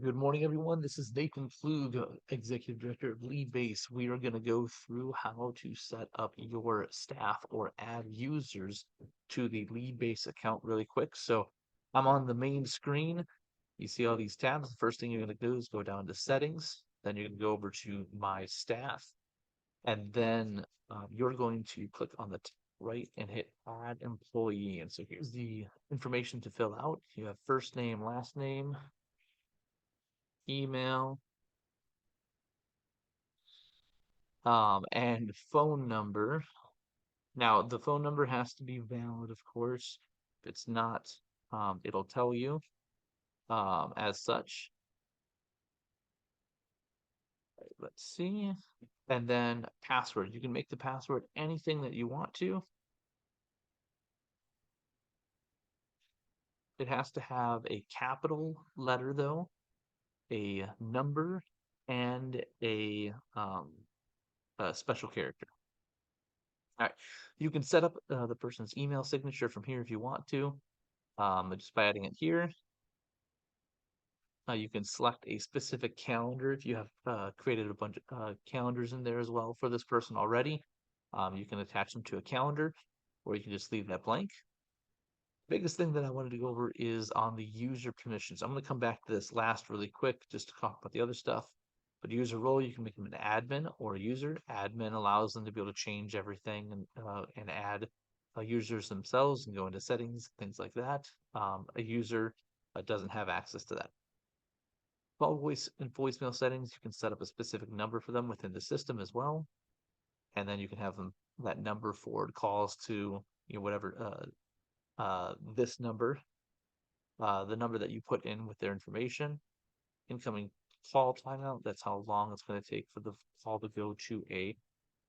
Good morning, everyone. This is Nathan Flug, Executive Director of Leadbase. We are going to go through how to set up your staff or add users to the Leadbase account really quick. So I'm on the main screen. You see all these tabs. The first thing you're going to do is go down to Settings. Then you're going to go over to My Staff. And then you're going to click on the right and hit Add Employee. And so here's the information to fill out. You have first name, last name, email, and phone number. Now, the phone number has to be valid, of course. If it's not, it'll tell you as such. Let's see. And then password. You can make the password anything that you want to. It has to have a capital letter, though, a number, and a special character. All right. You can set up the person's email signature from here if you want to, just by adding it here. You can select a specific calendar if you have created a bunch of calendars in there as well for this person already. You can attach them to a calendar, or you can just leave that blank. Biggest thing that I wanted to go over is on the user permissions. I'm going to come back to this last really quick just to talk about the other stuff. But user role, you can make them an admin or a user. Admin allows them to be able to change everything and add users themselves and go into settings, things like that. A user doesn't have access to that. Call voice and voicemail settings, you can set up a specific number for them within the system as well. And then you can have them that number forward calls to whatever this number, the number that you put in with their information. Incoming call timeout, that's how long it's going to take for the call to go to a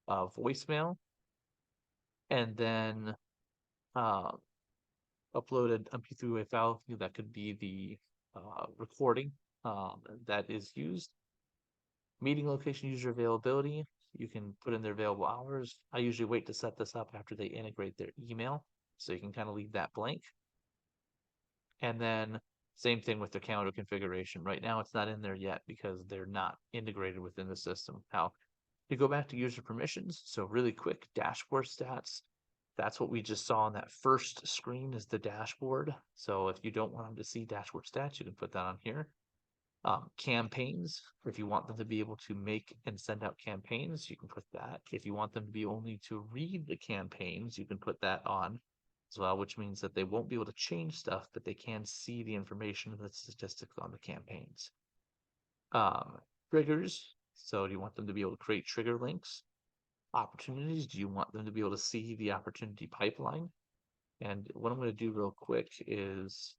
voicemail. And then uploaded MP3 file, that could be the recording that is used. Meeting location user availability, you can put in their available hours. I usually wait to set this up after they integrate their email, so you can kind of leave that blank. And then same thing with the calendar configuration. Right now it's not in there yet because they're not integrated within the system. Now, you go back to user permissions, so really quick, dashboard stats. That's what we just saw on that first screen is the dashboard. So if you don't want them to see dashboard stats, you can put that on here. Campaigns, if you want them to be able to make and send out campaigns, you can put that. If you want them to be only to read the campaigns, you can put that on as well, which means that they won't be able to change stuff, but they can see the information and the statistics on the campaigns. Triggers, so do you want them to be able to create trigger links? Opportunities, do you want them to be able to see the opportunity pipeline? And what I'm going to do real quick is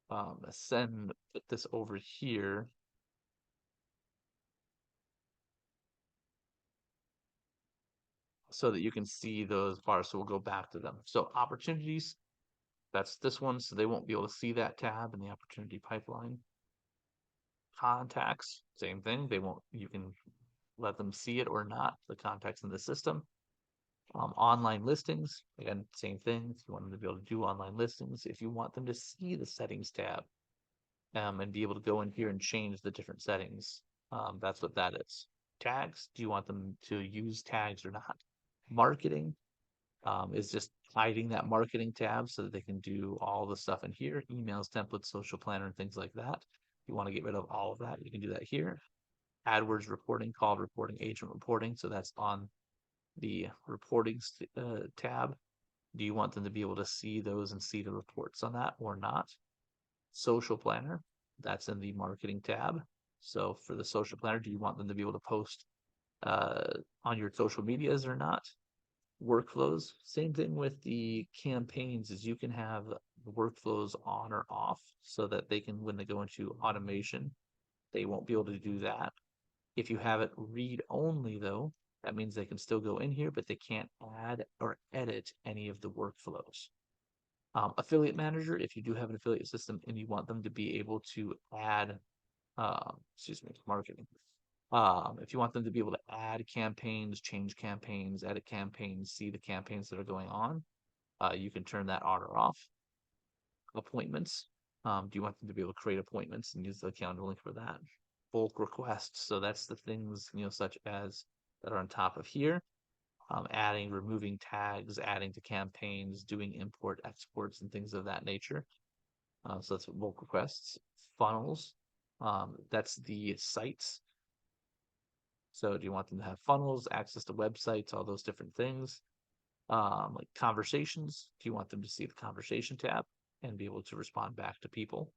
put this over here. So that you can see those bars. So we'll go back to them. So opportunities, that's this one. So they won't be able to see that tab in the opportunity pipeline. Contacts, same thing. They won't, you can let them see it or not, the contacts in the system. Online listings, again, same thing. If you want them to be able to do online listings, if you want them to see the settings tab and be able to go in here and change the different settings, that's what that is. Tags, do you want them to use tags or not? Marketing is just hiding that marketing tab so that they can do all the stuff in here, emails, templates, social planner, and things like that. If you want to get rid of all of that, you can do that here. AdWords reporting, call reporting, agent reporting. So that's on the reporting tab. Do you want them to be able to see those and see the reports on that or not? Social planner, that's in the marketing tab. So for the social planner, do you want them to be able to post on your social medias or not? Workflows, same thing with the campaigns, is you can have the workflows on or off so that they can, when they go into automation, they won't be able to do that. If you have it read only though, that means they can still go in here, but they can't add or edit any of the workflows. Affiliate manager, if you do have an affiliate system and you want them to be able to add, marketing. If you want them to be able to add campaigns, change campaigns, edit campaigns, see the campaigns that are going on, you can turn that on or off. Appointments, Do you want them to be able to create appointments and use the calendar link for that? Bulk requests. So that's the things, such as that are on top of here. Adding, removing tags, adding to campaigns, doing import, exports, and things of that nature. So that's what bulk requests. Funnels. That's the sites. So do you want them to have funnels, access to websites, all those different things? Like conversations. Do you want them to see the conversation tab and be able to respond back to people?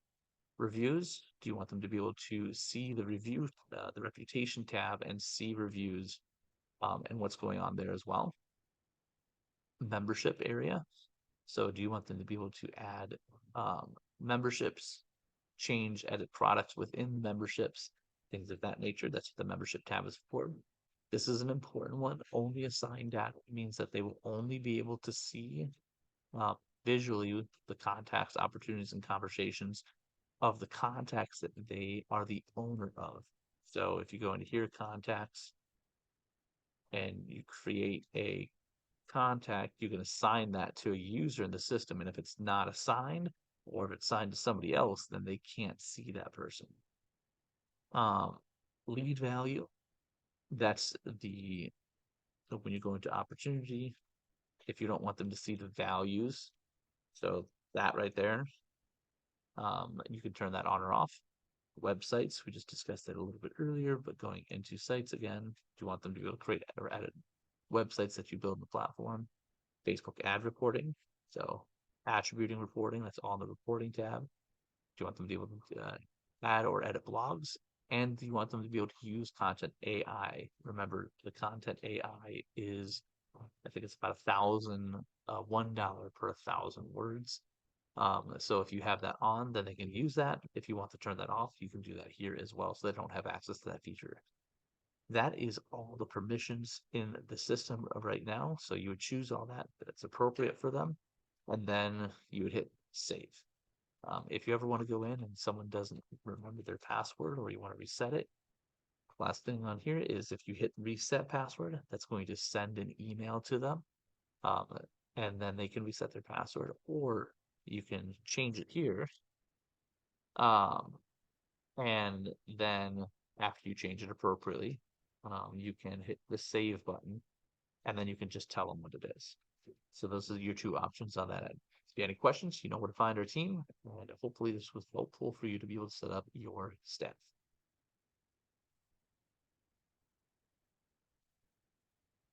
Reviews. Do you want them to be able to see the review, the reputation tab, and see reviews and what's going on there as well? Membership area. So do you want them to be able to add memberships, change, edit products within memberships, things of that nature? That's what the membership tab is for. This is an important one. Only assigned data means that they will only be able to see uh, visually the contacts, opportunities, and conversations of the contacts that they are the owner of. So if you go into here, contacts, and you create a contact, you can assign that to a user in the system. And if it's not assigned, or if it's signed to somebody else, then they can't see that person. Um, Lead value, that's the, so when you go into opportunity, if you don't want them to see the values, so that right there, you can turn that on or off. Websites, we just discussed that a little bit earlier, but going into sites again, do you want them to be able to create or edit websites that you build in the platform? Facebook ad reporting, so attributing reporting, that's all in the reporting tab. Do you want them to be able to add or edit blogs? And do you want them to be able to use content AI? Remember, the content AI is, I think it's about $1 per 1,000 words. So if you have that on, then they can use that. If you want to turn that off, you can do that here as well, so they don't have access to that feature. That is all the permissions in the system right now. So you would choose all that that's appropriate for them, and then you would hit save. If you ever want to go in and someone doesn't remember their password or you want to reset it, last thing on here is if you hit reset password, that's going to send an email to them, um, and then they can reset their password, or you can change it here. And then after you change it appropriately, you can hit the save button, and then you can just tell them what it is. So those are your two options on that end. If you have any questions, you know where to find our team, and hopefully this was helpful for you to be able to set up your staff.